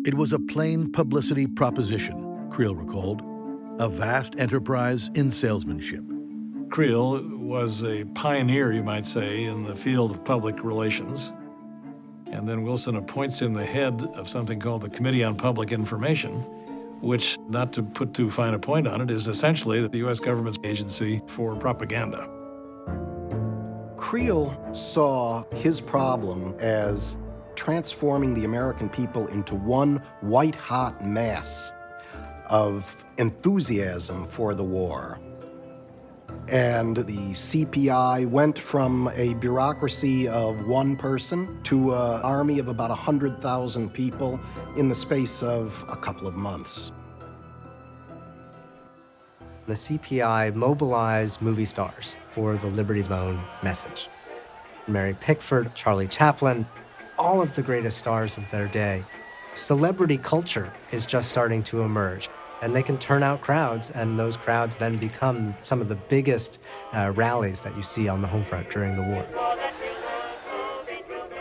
It was a plain publicity proposition, Creel recalled, a vast enterprise in salesmanship. Creel was a pioneer, you might say, in the field of public relations. And then Wilson appoints him the head of something called the Committee on Public Information, which, not to put too fine a point on it, is essentially the U.S. government's agency for propaganda. Creel saw his problem as transforming the American people into one white-hot mass of enthusiasm for the war. And the CPI went from a bureaucracy of one person to an army of about 100,000 people in the space of a couple of months. The CPI mobilized movie stars for the Liberty Loan message. Mary Pickford, Charlie Chaplin, all of the greatest stars of their day. Celebrity culture is just starting to emerge, and they can turn out crowds, and those crowds then become some of the biggest rallies that you see on the home front during the war.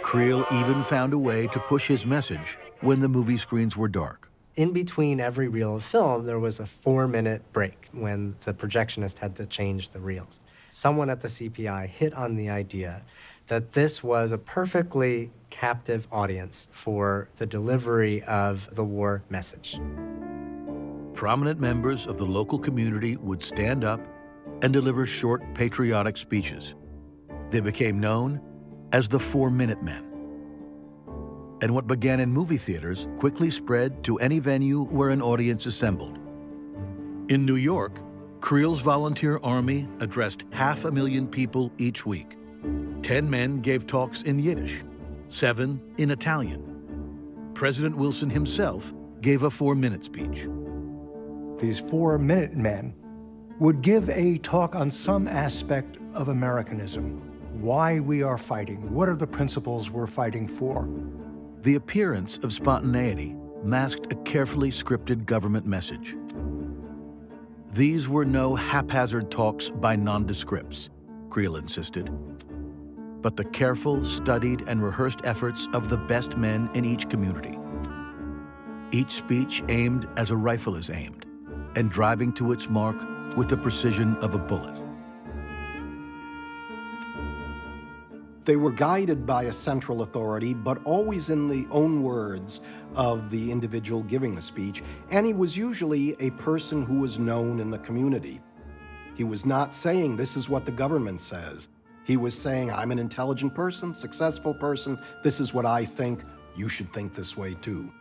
Creel even found a way to push his message when the movie screens were dark. In between every reel of film, there was a 4-minute break when the projectionist had to change the reels. Someone at the CPI hit on the idea that this was a perfectly captive audience for the delivery of the war message. Prominent members of the local community would stand up and deliver short patriotic speeches. They became known as the 4-Minute Men. And what began in movie theaters quickly spread to any venue where an audience assembled. In New York, Creel's volunteer army addressed 500,000 people each week. 10 men gave talks in Yiddish, 7 in Italian. President Wilson himself gave a 4-minute speech. These 4-minute men would give a talk on some aspect of Americanism, why we are fighting, what are the principles we're fighting for. The appearance of spontaneity masked a carefully scripted government message. These were no haphazard talks by nondescripts, Creel insisted, but the careful, studied, and rehearsed efforts of the best men in each community. Each speech aimed as a rifle is aimed, and driving to its mark with the precision of a bullet. They were guided by a central authority, but always in the own words of the individual giving the speech, and he was usually a person who was known in the community. He was not saying, this is what the government says. He was saying, I'm an intelligent person, successful person, this is what I think, you should think this way too.